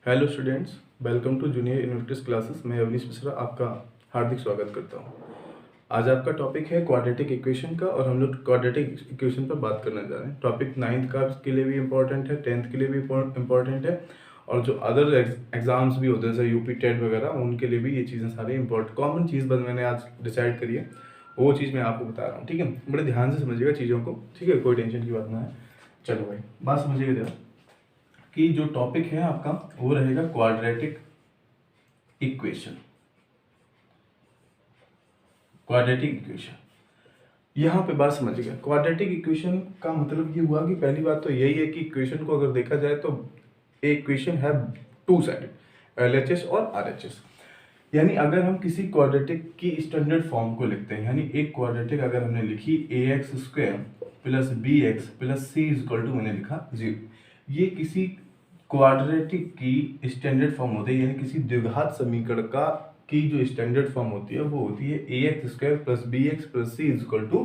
Hello students, welcome to junior universities classes. मैं अवनीश मिश्रा आपका हार्दिक स्वागत करता हूं। आज आपका टॉपिक है क्वाड्रेटिक इक्वेशन का और हम लोग क्वाड्रेटिक इक्वेशन पर बात करने जा रहे हैं। टॉपिक 9th का के लिए भी इम्पोर्टेंट है, 10th के लिए भी इम्पोर्टेंट है और जो अदर एग्जाम्स भी होते हैं जैसे यूपी टेट वगैरह, उनके लिए भी ये चीज़ें सारी इंपॉर्टेंट कॉमन चीज़ बस मैंने आज डिसाइड करी है, वो चीज़ मैं आपको बता रहा हूँ। ठीक है, बड़े ध्यान से समझिएगा चीज़ों को। ठीक है, कोई टेंशन की बात ना है। चलो भाई, बात समझिएगा जरा कि जो टॉपिक है आपका वो रहेगा क्वाड्रेटिक इक्वेशन। क्वाड्रेटिक इक्वेशन यहाँ पे बात समझिएगा। क्वाड्रेटिक इक्वेशन का मतलब ये हुआ कि पहली बात तो यही है कि इक्वेशन को अगर देखा जाए तो एक इक्वेशन है टू साइडेड, LHS और RHS। यानी अगर हम किसी क्वाड्रेटिक की स्टैंडर्ड फॉर्म को लिखते हैं, यानी एक क्वाड्रेटिक अगर हमने लिखी ax² plus bx plus c equal to मैंने लिखा 0, ये किसी क्वाड्रेटिक की स्टैंडर्ड फॉर्म होती है। यानी किसी द्विघात समीकरण का की जो स्टैंडर्ड फॉर्म होती है वो होती है ax² plus bx plus c equal to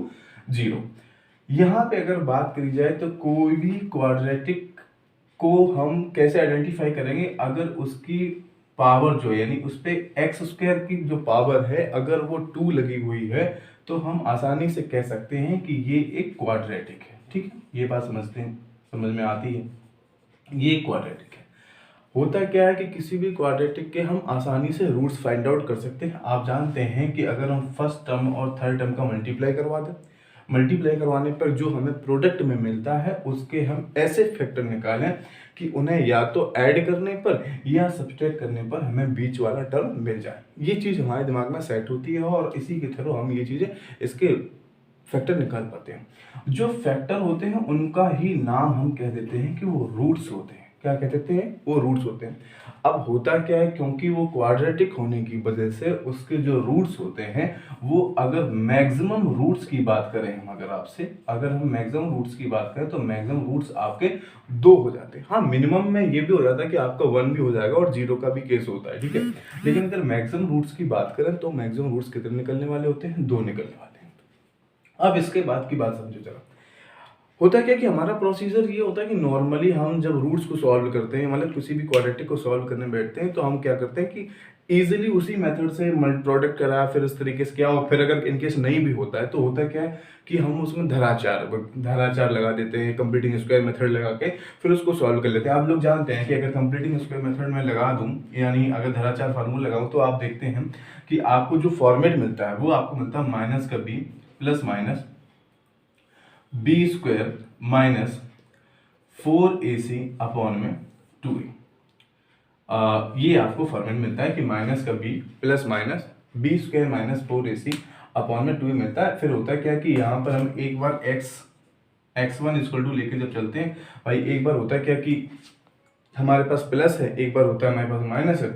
0। यहाँ पे अगर बात करी जाए तो कोई भी क्वाड्रेटिक को हम कैसे आइडेंटिफाई करेंगे, अगर उसकी पावर जो है यानी उस पे x² की जो पावर है अगर वो 2 लगी हुई है तो हम आसानी से कह सकते हैं कि ये एक क्वाड्रेटिक है। ठीक है, ये बात समझते हैं, समझ में आती है। ये क्वाड्रेटिक है। होता क्या है कि किसी भी क्वाड्रेटिक के हम आसानी से रूट्स फाइंड आउट कर सकते हैं। आप जानते हैं कि अगर हम फर्स्ट टर्म और थर्ड टर्म का मल्टीप्लाई करवा दें, मल्टीप्लाई करवाने पर जो हमें प्रोडक्ट में मिलता है उसके हम ऐसे फैक्टर निकालें कि उन्हें या तो ऐड करने पर या सब्सट्रैक्ट करने पर हमें बीच वाला टर्म मिल जाए। ये चीज़ हमारे दिमाग में सेट होती है और इसी के थ्रू हम ये चीज़ें इसके फैक्टर निकाल पाते हैं। जो फैक्टर होते हैं उनका ही नाम हम कह देते हैं कि वो रूट्स होते हैं। क्या कह देते हैं? वो रूट्स होते हैं। अब होता क्या है, क्योंकि वो क्वाड्रेटिक होने की वजह से उसके जो रूट्स होते हैं वो अगर मैक्सिमम रूट्स की बात करें हम अगर हम मैक्सिमम रूट्स की बात करें तो मैक्सिमम रूट्स आपके 2 हो जाते हैं। हाँ, मिनिमम में ये भी हो जाता है कि आपका 1 भी हो जाएगा और 0 का भी केस होता है। ठीक है, लेकिन अगर मैक्सिमम रूट्स की बात करें तो मैक्सिमम रूट्स कितने निकलने वाले होते हैं? 2 निकलने वाले हैं। अब इसके बाद की बात समझो जरा। होता क्या कि हमारा प्रोसीजर ये होता है कि नॉर्मली हम जब रूट्स को सॉल्व करते हैं, मतलब किसी भी क्वाड्रेटिक को सॉल्व करने बैठते हैं तो हम क्या करते हैं कि इजीली उसी मेथड से प्रोडक्ट करा, फिर इस तरीके से क्या हो, फिर अगर इनकेस नहीं भी होता है तो होता क्या है कि हम उसमें धराचार लगा देते हैं, कंप्लीटिंग स्क्वायर मेथड लगा के फिर उसको सॉल्व कर लेते हैं। आप लोग जानते हैं कि अगर कंप्लीटिंग स्क्वायर मेथड में लगा दूं, यानी अगर धराचार फार्मूला लगाऊं, तो आप देखते हैं कि आपको जो फॉर्मेट मिलता है वो आपको मिलता है माइनस का b plus minus b² minus 4ac upon में 2a। ये आपको फॉर्मेट मिलता है कि माइनस का b plus minus b² minus 4ac upon में 2a मिलता है। फिर होता है क्या कि यहाँ पर हम एक बार x1 इक्वल टू लेके जब चलते हैं भाई, एक बार होता है क्या कि हमारे पास प्लस है, एक बार होता है हमारे पास माइनस है,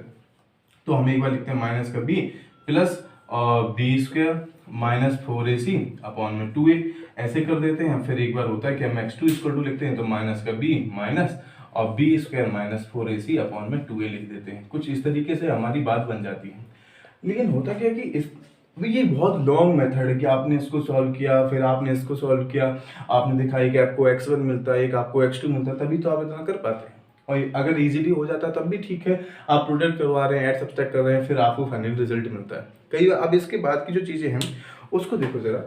तो हम एक बार लिखते हैं माइनस का b plus b² minus 4ac upon में 2a, ऐसे कर देते हैं। फिर एक बार होता है कि हम x2 इक्वल टू लिखते हैं तो माइनस का b माइनस और b² माइनस 4ac अपॉन में 2a लिख देते हैं। कुछ इस तरीके से हमारी बात बन जाती है। लेकिन होता क्या कि ये बहुत लॉन्ग मेथड है कि आपने इसको सॉल्व किया, फिर आपने इसको सॉल्व किया, आपने दिखाई कि आपको x1 मिलता है, एक आपको x2 मिलता है, तभी तो आप इतना कर पाते हैं। और अगर इजीली हो जाता है तब भी ठीक है, आप प्रोडक्ट करवा रहे हैं, ऐड सब्सट्रैक्ट कर रहे हैं, फिर आपको फाइनल रिजल्ट मिलता है। कई बार अब इसके बाद की जो चीज़ें हैं उसको देखो जरा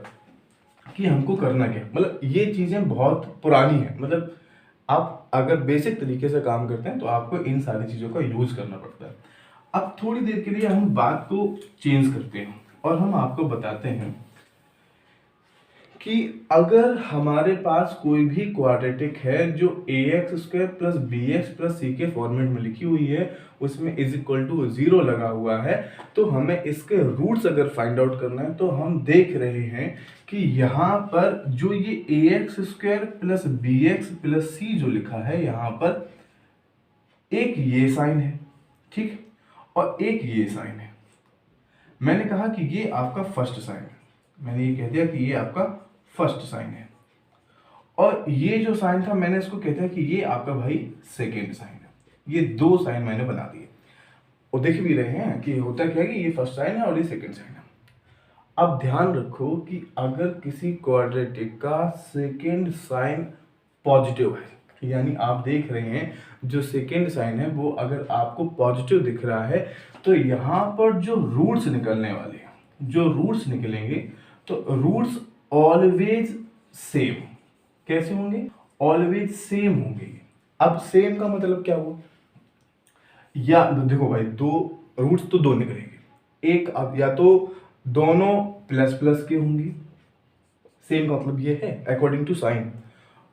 कि हमको करना क्या, मतलब ये चीज़ें बहुत पुरानी है, मतलब आप अगर बेसिक तरीके से काम करते हैं तो आपको इन सारी चीज़ों का यूज़ करना पड़ता है। अब थोड़ी देर के लिए हम बात को चेंज करते हैं और हम आपको बताते हैं कि अगर हमारे पास कोई भी क्वाड्रेटिक है जो ax² plus bx plus c के फॉर्मेट में लिखी हुई है, उसमें इज इक्वल टू 0 लगा हुआ है, तो हमें इसके रूट्स अगर फाइंड आउट करना है तो हम देख रहे हैं कि यहाँ पर जो ये ax² plus bx plus c जो लिखा है, यहाँ पर एक ये साइन है, ठीक, और एक ये साइन है। मैंने कहा कि ये आपका फर्स्ट साइन है, मैंने ये कह दिया कि ये आपका फर्स्ट साइन है, और ये जो साइन था मैंने इसको कह दिया कि ये आपका भाई सेकेंड साइन है। ये 2 साइन मैंने बना दिए और देख भी रहे हैं कि होता क्या है कि ये फर्स्ट साइन है और ये सेकेंड साइन है। अब ध्यान रखो कि अगर किसी क्वाड्रेटिक का सेकेंड साइन पॉजिटिव है, यानी आप देख रहे हैं जो सेकेंड साइन है वो अगर आपको पॉजिटिव दिख रहा है तो यहाँ पर जो रूट्स निकलने वाले हैं, जो रूट्स निकलेंगे तो रूट्स ऑलवेज सेम। कैसे होंगे? ऑलवेज सेम होंगे। अब सेम का मतलब क्या हुआ? या देखो भाई, दो रूट्स तो दो निकलेंगे, एक अब या तो दोनों प्लस प्लस के होंगे, सेम का मतलब ये है अकॉर्डिंग टू साइन,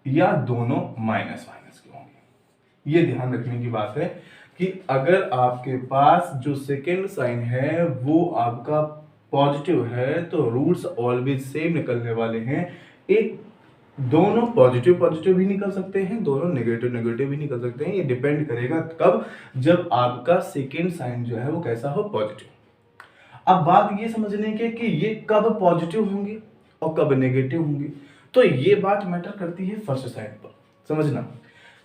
या दोनों माइनस माइनस के होंगे। ये ध्यान रखने की बात है कि अगर आपके पास जो सेकेंड साइन है वो आपका पॉजिटिव है तो रूट्स ऑलवेज सेम निकलने वाले हैं। एक दोनों पॉजिटिव पॉजिटिव भी निकल सकते हैं, दोनों नेगेटिव नेगेटिव भी निकल सकते हैं। ये डिपेंड करेगा कब? जब आपका सेकेंड साइन जो है वो कैसा हो? पॉजिटिव। अब बात ये समझने की कि ये कब पॉजिटिव होंगे और कब नेगेटिव होंगे, तो ये बात मैटर करती है फर्स्ट साइन पर। समझना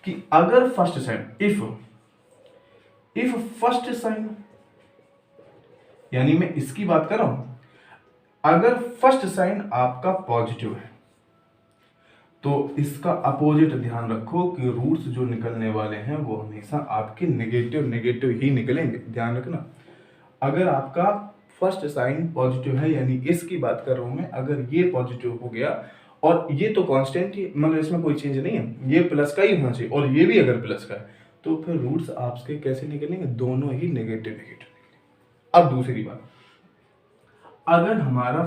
कि अगर first sign if first sign, यानी मैं इसकी बात कर रहा हूं, अगर फर्स्ट साइन आपका पॉजिटिव है तो इसका अपोजिट ध्यान रखो कि रूट्स जो निकलने वाले हैं वो हमेशा आपके नेगेटिव नेगेटिव ही निकलेंगे। ध्यान रखना, अगर आपका फर्स्ट साइन पॉजिटिव है, यानी इसकी बात कर रहा हूं मैं, अगर ये पॉजिटिव हो गया और ये तो कांस्टेंट ही, मतलब इसमें कोई चेंज नहीं है, ये प्लस का ही होना चाहिए और ये भी अगर प्लस का है, तो फिर रूट्स आपके कैसे निकलेंगे? दोनों ही नेगेटिव नेगेटिव। अब दूसरी बात, अगर हमारा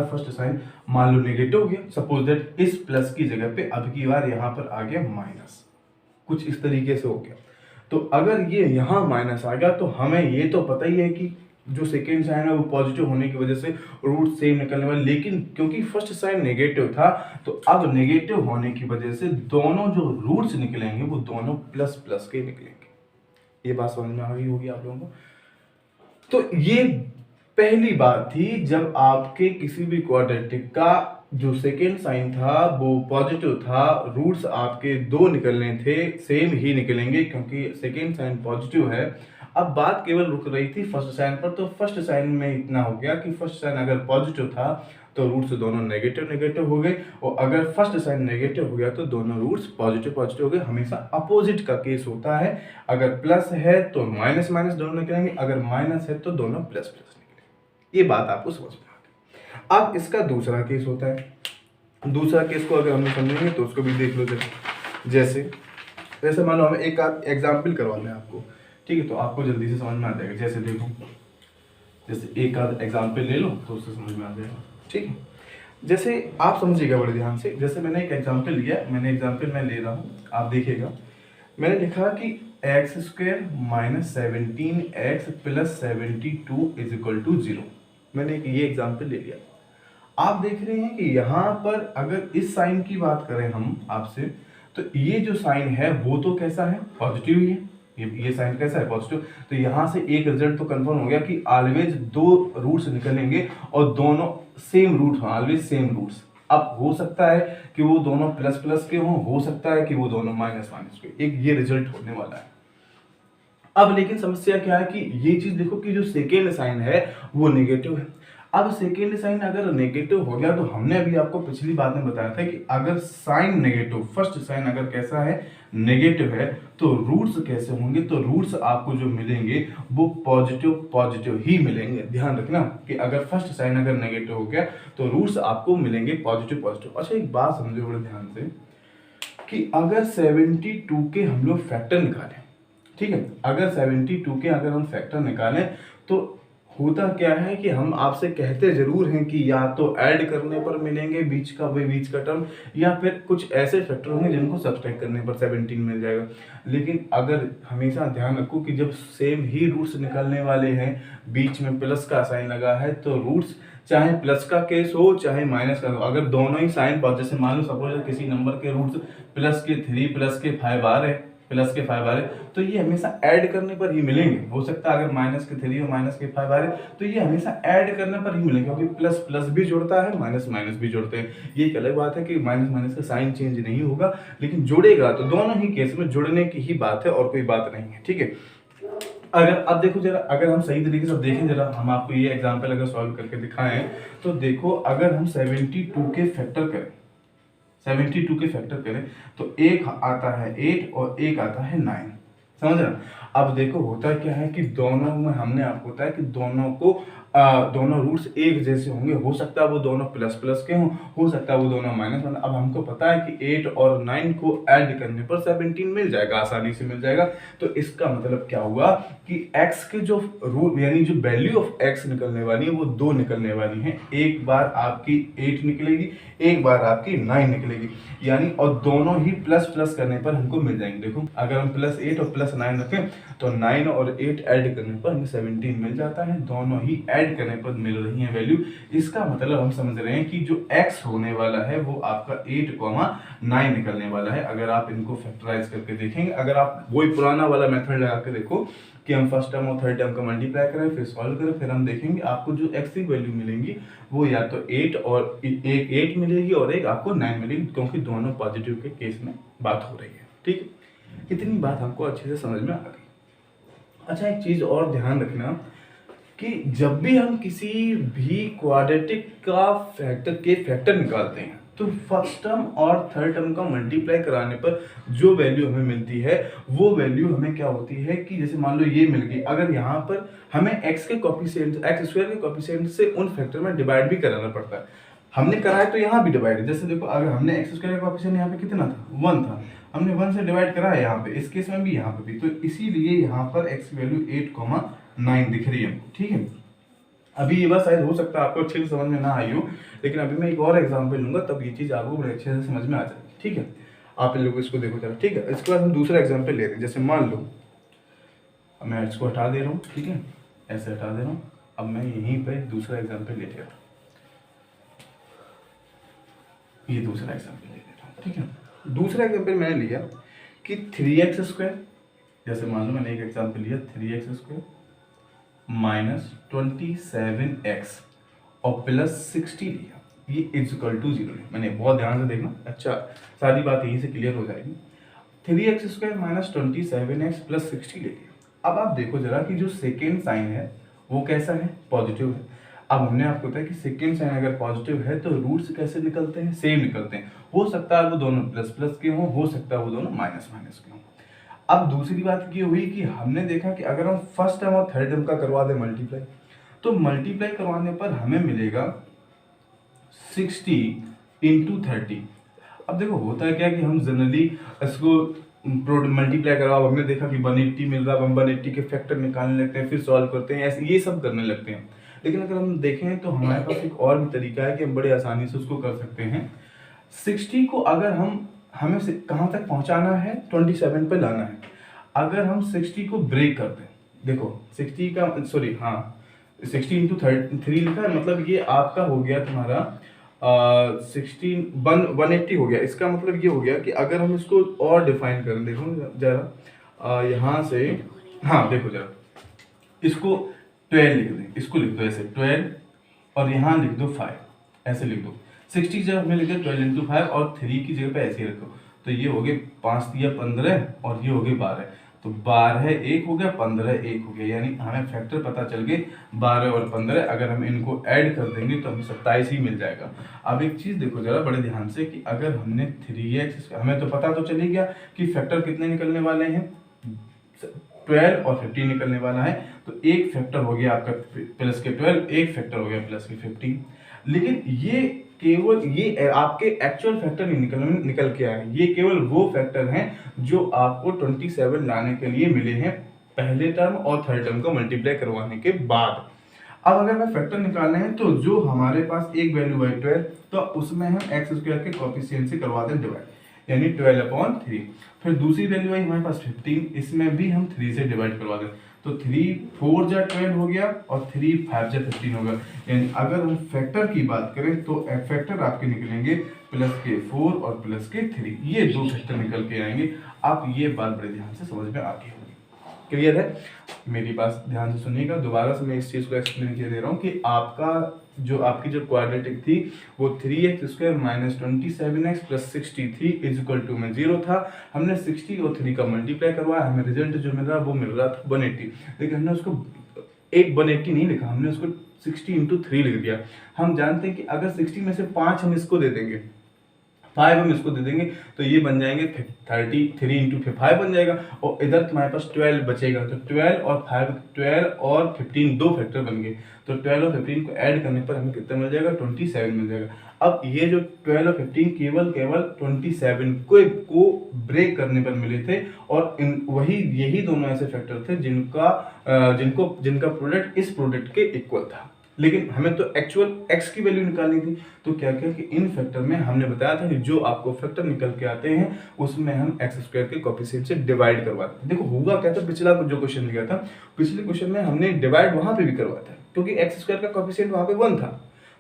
फर्स्ट साइन मान लो नेगेटिव हो गया, सपोज दैट इस प्लस की जगह पे अब की बार यहां पर आ गया माइनस, कुछ इस तरीके से हो गया, तो अगर ये यहां माइनस आ गया तो हमें ये तो पता ही है कि जो सेकेंड साइन है वो पॉजिटिव होने की वजह से रूट सेम निकलने वाले, लेकिन क्योंकि फर्स्ट साइन नेगेटिव था तो अब नेगेटिव होने की वजह से दोनों जो रूट्स निकलेंगे वो दोनों प्लस प्लस के निकलेंगे। ये बात समझ में आ गई होगी आप लोगों को। तो ये पहली बात थी, जब आपके किसी भी क्वाड्रेटिक का जो सेकेंड साइन था वो पॉजिटिव था, रूट्स आपके दो निकलने थे, सेम ही निकलेंगे क्योंकि सेकेंड साइन पॉजिटिव है। अब बात केवल रुक रही थी फर्स्ट साइन पर, तो फर्स्ट साइन में इतना हो गया कि फर्स्ट साइन अगर पॉजिटिव था तो रूट्स दोनों नेगेटिव नेगेटिव हो गए, और अगर फर्स्ट साइन नेगेटिव हो गया तो दोनों रूट्स पॉजिटिव पॉजिटिव हो गए। हमेशा अपोजिट का केस होता है, अगर प्लस है तो माइनस माइनस दोनों निकलेंगे, अगर माइनस है तो दोनों प्लस प्लस निकलेंगे। ये बात आपको समझ में आ गई। अब इसका दूसरा केस होता है, दूसरा केस को अगर हम समझेंगे तो उसको भी देख लो। जैसे मान लो हमें एक एग्जाम्पल करवाना है आपको, ठीक है, तो आपको जल्दी से समझ में आ जाएगा। जैसे देखो, जैसे एक आध एग्जाम्पल ले लो तो उससे समझ में आ जाएगा, ठीक है। जैसे आप समझिएगा बड़े ध्यान से, जैसे मैंने एक एग्जाम्पल लिया, मैं ले रहा हूँ, आप देखिएगा। मैंने लिखा कि x square minus 17x plus 72 is equal to 0। मैंने ये एग्जाम्पल ले लिया। आप देख रहे हैं कि यहाँ पर अगर इस साइन की बात करें हम आपसे, तो ये जो साइन है वो तो कैसा है? पॉजिटिव ही है। ये साइन कैसा है? पॉजिटिव। तो यहाँ से एक रिजल्ट तो कंफर्म हो गया कि ऑलवेज दो रूट्स निकलेंगे और दोनों सेम रूट हों, ऑलवेज सेम रूट्स। अब हो सकता है कि वो दोनों प्लस प्लस के हों, हो सकता है कि वो दोनों माइनस माइनस के, एक ये रिजल्ट होने वाला है। अब लेकिन समस्या क्या है कि ये चीज देखो कि जो सेकेंड साइन है वो नेगेटिव है। अब सेकेंड साइन अगर नेगेटिव हो गया तो हमने अभी आपको पिछली बात में बताया था कि अगर साइन नेगेटिव, फर्स्ट साइन अगर कैसा है? नेगेटिव है, तो रूट्स कैसे होंगे? तो रूट्स आपको जो मिलेंगे वो पॉजिटिव पॉजिटिव ही मिलेंगे। ध्यान रखना कि अगर फर्स्ट साइन अगर नेगेटिव हो गया तो रूट्स आपको मिलेंगे पॉजिटिव पॉजिटिव। अच्छा, एक बात समझो बड़े ध्यान से कि अगर 72 के हम लोग फैक्टर निकालें, ठीक है, अगर 72 के अगर हम फैक्टर निकालें तो होता क्या है कि हम आपसे कहते जरूर हैं कि या तो ऐड करने पर मिलेंगे बीच का टर्म, या फिर कुछ ऐसे फैक्टर होंगे जिनको सब्सट्रैक्ट करने पर 17 मिल जाएगा। लेकिन अगर हमेशा ध्यान रखो कि जब सेम ही रूट्स निकलने वाले हैं, बीच में प्लस का साइन लगा है, तो रूट्स चाहे प्लस का केस हो चाहे माइनस का हो, अगर दोनों ही साइन पर, जैसे मान लो सपोज किसी नंबर के रूट्स प्लस के 3 प्लस के 5 आ रहे हैं, प्लस के 5 आ रहे, तो ये हमेशा ऐड करने पर ही मिलेंगे। हो सकता है अगर माइनस के 3 और माइनस के 5 आ रहे तो ये हमेशा ऐड करने पर ही मिलेंगे, क्योंकि प्लस प्लस भी जुड़ता है, माइनस माइनस भी जुड़ते हैं। ये एक अलग बात है कि माइनस माइनस का साइन चेंज नहीं होगा, लेकिन जुड़ेगा तो दोनों ही केस में जुड़ने की ही बात है और कोई बात नहीं है, ठीक है। अगर अब देखो जरा, अगर हम सही तरीके से देखें जरा, हम आपको ये एग्जाम्पल अगर सॉल्व करके दिखाएं तो देखो, अगर हम 72 के फैक्टर करें, 72 के फैक्टर करें तो एक आता है 8 और एक आता है 9, समझ रहे? अब देखो होता क्या है कि दोनों में हमने आपको बताया कि दोनों को दोनों रूट्स एक जैसे होंगे, हो सकता है वो दोनों प्लस प्लस के हों, हो सकता है वो दोनों माइनस वन। अब हमको पता है कि 8 और 9 को ऐड करने पर 17 मिल जाएगा, आसानी से मिल जाएगा। तो इसका मतलब क्या हुआ कि x के जो रूट यानी जो वैल्यू ऑफ x निकलने वाली है वो दो निकलने वाली है, एक बार आपकी 8 निकलेगी, एक बार आपकी 9 निकलेगी, यानी और दोनों ही प्लस प्लस करने पर हमको मिल जाएंगे। देखो अगर हम +8 और +9 रखें तो 9 और 8 ऐड करने पर हमें 17 मिल जाता है, दोनों ही ऐड करने पर मिल रही है वैल्यू। इसका मतलब हम समझ रहे हैं कि जो x होने वाला है वो आपका 8,9 निकलने वाला है। अगर आप इनको फैक्टराइज करके देखेंगे, अगर आप वही पुराना वाला मेथड लगा के देखो कि हम फर्स्ट टर्म और थर्ड टर्म का मल्टीप्लाई करें फिर सॉल्व करें, फिर हम देखेंगे आपको जो x की वैल्यू मिलेंगी वो या तो 8 और एक 8 मिलेगी और एक आपको 9 मिलेगी, क्योंकि दोनों पॉजिटिव के केस में बात हो रही है। ठीक है, इतनी बात हमको अच्छे से समझ में आ गई। अच्छा एक चीज और ध्यान रखना कि जब भी हम किसी भी क्वाड्रेटिक का फैक्टर निकालते हैं तो फर्स्ट टर्म और थर्ड टर्म का मल्टीप्लाई कराने पर जो वैल्यू हमें मिलती है वो वैल्यू हमें क्या होती है कि जैसे मान लो ये मिल गई, अगर यहाँ पर हमें x के कोफिशिएंट x स्क्वायर के कोफिशिएंट से उन फैक्टर में डिवाइड भी कराना पड़ता है। हमने कराया तो यहाँ भी डिवाइड है, जैसे देखो अगर हमने x स्क्वायर का कोफिशिएंट यहाँ पे कितना था 1 था, हमने 1 से डिवाइड करा है यहाँ पे, इस केस में भी यहाँ पे भी, तो इसीलिए यहाँ पर x की वैल्यू 8,9 दिख रही है। ठीक है, अभी ये बात शायद हो सकता है आपको अच्छे से समझ में ना आई हो, लेकिन अभी मैं एक और एग्जांपल लूंगा तब ये चीज आपको बड़े अच्छे से समझ में आ जाएगी। ठीक है, आप इन लोग इसको देखो जरा। ठीक है, इसके बाद हम दूसरा एग्जांपल लेते हैं। जैसे मान लो मैं इसको हटा दे रहा हूँ, ठीक है, ऐसे हटा दे रहा हूँ, अब मैं यहीं पर दूसरा एग्जाम्पल ले ले रहा हूँ, ये दूसरा एग्जाम्पल ले ले रहा हूँ। ठीक है, दूसरा एग्जाम्पल मैंने लिया कि 3x², जैसे मान लो मैंने एक एग्जाम्पल लिया 3x² -27x और +60 लिया, ये =0 है। मैंने बहुत ध्यान से देखना, अच्छा सारी बात यहीं से क्लियर हो जाएगी। 3x² -27x +60 ले लिया। अब आप देखो जरा कि जो सेकेंड साइन है वो कैसा है, पॉजिटिव है। अब हमने आपको बताया कि सेकेंड साइन अगर पॉजिटिव है तो रूट्स कैसे निकलते हैं, सेम निकलते हैं। हो सकता है वो दोनों प्लस प्लस के हों, हो सकता है वो दोनों माइनस माइनस के हों। अब दूसरी बात ये हुई कि हमने देखा कि अगर हम फर्स्ट टर्म और थर्ड टर्म का करवा दें मल्टीप्लाई, तो मल्टीप्लाई करवाने पर हमें मिलेगा 60 × 30। अब देखो होता है क्या कि हम जनरली इसको मल्टीप्लाई करवा, हमने देखा कि 180 मिल रहा है, हम 180 के फैक्टर निकालने लगते हैं, फिर सॉल्व करते हैं, ऐसे ये सब करने लगते हैं। लेकिन अगर हम देखें तो हमारे पास एक और भी तरीका है कि हम बड़े आसानी से उसको कर सकते हैं। 60 को अगर हमें कहाँ तक पहुंचाना है, 27 पे लाना है। अगर हम 60 को ब्रेक कर दें, देखो 60 का 60 × 3 लिखा है, मतलब ये आपका हो गया तुम्हारा 180 हो गया। इसका मतलब ये हो गया कि अगर हम इसको और डिफाइन करें, देखो जरा यहाँ से, हाँ देखो जरा, इसको 12 लिख दें, इसको लिख दो ऐसे 12 और यहाँ लिख दो 5, ऐसे लिख दो। 60 जब हमने लिखा 12 × 5 और 3 की जगह पे ऐसे ही रखो, तो ये हो गए 5 × 15 और ये हो गए 12, तो 12 1 हो गया, 15 1 हो गया, यानी हमें फैक्टर पता चल गए 12 और 15। अगर हम इनको ऐड कर देंगे तो हमें 27 ही मिल जाएगा। अब एक चीज़ देखो जरा बड़े ध्यान से कि अगर हमने 3x, हमें तो पता तो चल ही गया कि फैक्टर कितने निकलने वाले हैं, 12 और 15 निकलने वाला है, तो एक फैक्टर हो गया आपका प्लस के 12, एक फैक्टर हो गया प्लस के 15। लेकिन ये केवल ये आपके एक्चुअल फैक्टर नहीं निकल के आए, ये केवल वो फैक्टर हैं जो आपको 27 लाने के लिए मिले हैं पहले टर्म और थर्ड टर्म को मल्टीप्लाई करवाने के बाद। अब अगर मैं फैक्टर निकालने हैं तो जो हमारे पास एक वैल्यू है 12, तो उसमें हम x² के कोफिशिएंट से करवा दें डिवाइड, यानी 12/3। फिर दूसरी वैल्यू है हमारे पास 15, इसमें भी हम 3 से डिवाइड करवा दें, तो 3 4 जा 12 हो गया और 3 5 जा 15 हो गया। यानी अगर हम फैक्टर की बात करें तो फैक्टर आपके निकलेंगे प्लस के 4 और प्लस के 3, ये दो फैक्टर निकल के आएंगे। आप ये बात बड़े ध्यान से समझ में आ गई होगी, क्लियर है? मेरी बात ध्यान से सुनिएगा, दोबारा से मैं इस चीज़ को एक्सप्लेन किया दे रहा हूँ कि आपकी जो क्वाड्रेटिक थी वो 3x² -27x +60 थी, = 0 था। हमने 60 और 3 का मल्टीप्लाई करवाया, हमें रिजल्ट जो मिल रहा वो मिल रहा था 180, लेकिन हमने उसको 180 नहीं लिखा, हमने उसको 60 × 3 लिख दिया। हम जानते हैं कि अगर 60 में से 5 हम इसको दे देंगे 5 हम इसको दे देंगे तो ये बन जाएंगे 33 इंटू 5 बन जाएगा, और इधर तुम्हारे पास 12 बचेगा, तो 12 और 15 दो फैक्टर बन गए, तो 12 और 15 को ऐड करने पर हमें कितना मिल जाएगा, 27 मिल जाएगा। अब ये जो 12 और 15 केवल 27 को ब्रेक करने पर मिले थे, और यही दोनों ऐसे फैक्टर थे जिनका प्रोडक्ट इस प्रोडक्ट के इक्वल था, लेकिन हमें तो एक्चुअल x की वैल्यू निकालनी थी। तो क्या किया कि इन फैक्टर में हमने बताया था कि जो आपको फैक्टर निकल के आते हैं उसमें हम x स्क्वायर के कोएफिशिएंट से डिवाइड करवाते हैं। देखो हुआ क्या था, पिछला जो क्वेश्चन लिया था, पिछले क्वेश्चन में हमने डिवाइड वहां पे भी करवाया था, क्योंकि x स्क्वायर का कोएफिशिएंट वहां पे 1 था,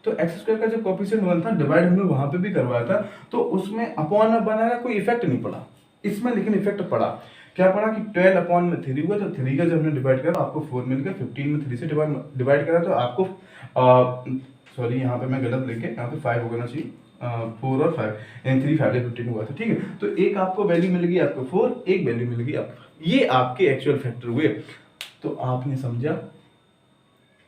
तो x स्क्वायर का जो कोएफिशिएंट 1 था, डिवाइड हमने वहां पे भी करवाया था, तो उसमें अपॉन में बनाया कोई इफेक्ट नहीं पड़ा, इसमें लेकिन इफेक्ट पड़ा। क्या पड़ा कि 12 अपॉन में 3 हुआ, तो 3 का जब हमने डिवाइड करा आपको 4 मिल गया, 15 में 3 से डिवाइड करा तो आपको सॉरी यहाँ पे मैं गलत लेके, यहाँ पे 5 होना चाहिए, 4 और 5 यानी 3 5 15 हुआ था, ठीक है। तो एक आपको वैल्यू मिल गई आपको 4, एक वैल्यू मिल गई आपको, ये आपके एक्चुअल फैक्टर हुए। तो आपने समझा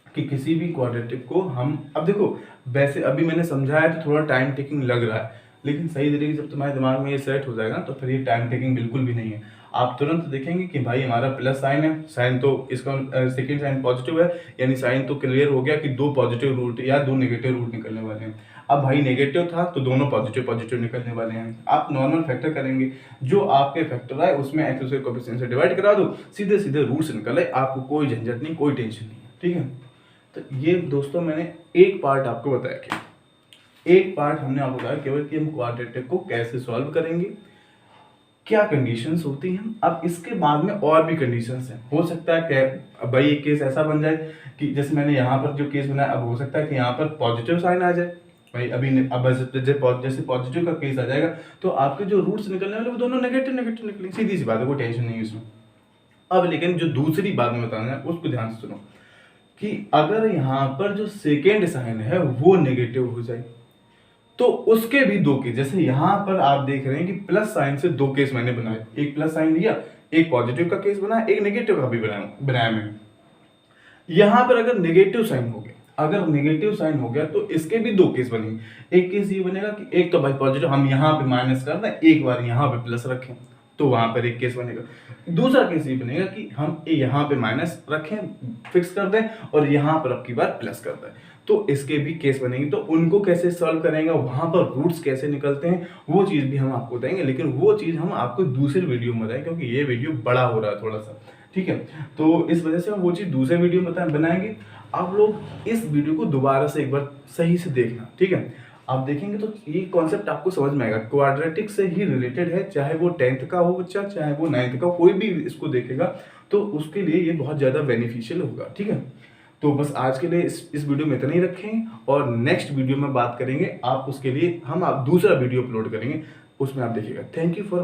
कि किसी भी क्वाड्रेटिक को हम, अब देखो वैसे अभी मैंने समझाया तो थोड़ा टाइम टेकिंग लग रहा है, लेकिन सही तरीके से जब तुम्हारे दिमाग में ये सेट हो जाएगा तो फिर ये टाइम टेकिंग बिल्कुल भी नहीं है। आप तुरंत देखेंगे कि भाई हमारा प्लस साइन है, साइन तो इसका सेकंड साइन पॉजिटिव है, यानी साइन तो क्लियर हो गया कि 2 पॉजिटिव रूट या 2 नेगेटिव रूट निकलने वाले हैं। अब भाई नेगेटिव था तो दोनों पॉजिटिव निकलने वाले हैं। आप नॉर्मल फैक्टर करेंगे, जो आपके फैक्टर आए उसमें एक्स स्क्वायर कोएफिशिएंट से डिवाइड करा दो, सीधे सीधे रूट से निकल आए, आपको कोई झंझट नहीं, कोई टेंशन नहीं है, ठीक है। तो ये दोस्तों मैंने एक पार्ट आपको बताया, कि एक पार्ट हमने आपको बताया केवल कि हम क्वाड्रेटिक को कैसे सॉल्व करेंगे, क्या कंडीशंस होती हैं। अब इसके बाद में और भी कंडीशंस हैं, हो सकता है कि भाई एक केस ऐसा बन जाए कि जैसे मैंने यहाँ पर जो केस बनाया, अब हो सकता है कि यहाँ पर पॉजिटिव साइन आ जाए भाई, अब जैसे पॉजिटिव का केस आ जाएगा तो आपके जो रूट्स निकलने वाले वो दोनों नेगेटिव निकलेंगे, सीधी सी बात है, कोई टेंशन नहीं है इसमें। अब लेकिन जो दूसरी बात में बताना है उसको ध्यान से सुनो, कि अगर यहाँ पर जो सेकेंड साइन है वो नेगेटिव हो जाए तो उसके भी दो केस, जैसे यहाँ पर आप देख रहे हैं कि प्लस साइन से 2 केस मैंने बनाए, एक प्लस साइन लिया, एक पॉजिटिव का केस बनाया, एक नेगेटिव का भी बनाया मैंने। यहाँ पर अगर नेगेटिव साइन हो गया तो इसके भी 2 केस बनेंगे। एक केस ये बनेगा कि एक तो भाई पॉजिटिव हम यहाँ पे माइनस कर दें, एक बार यहाँ पे प्लस रखें, तो वहां पर एक केस बनेगा। दूसरा केस ये बनेगा कि हम यहाँ पे माइनस रखें, फिक्स कर दें, और यहाँ पर अब की बार प्लस कर दें, तो इसके भी केस बनेंगे। तो उनको कैसे सॉल्व करेंगे, वहां पर रूट्स कैसे निकलते हैं, वो चीज़ भी हम आपको बताएंगे, लेकिन वो चीज़ हम आपको दूसरे वीडियो में बताएंगे, क्योंकि ये वीडियो बड़ा हो रहा है थोड़ा सा, ठीक है। तो इस वजह से हम वो चीज़ दूसरे वीडियो में बनाएंगे। आप लोग इस वीडियो को दोबारा से एक बार सही से देखना, ठीक है। आप देखेंगे तो ये कॉन्सेप्ट आपको समझ में आएगा, क्वाड्रेटिक से ही रिलेटेड है, चाहे वो 10th का हो बच्चा, चाहे वो 9th का, कोई भी इसको देखेगा तो उसके लिए ये बहुत ज़्यादा बेनिफिशियल होगा, ठीक है। तो बस आज के लिए इस वीडियो में इतना ही रखें, और नेक्स्ट वीडियो में बात करेंगे, आप उसके लिए आप दूसरा वीडियो अपलोड करेंगे, उसमें आप देखिएगा। Thank you for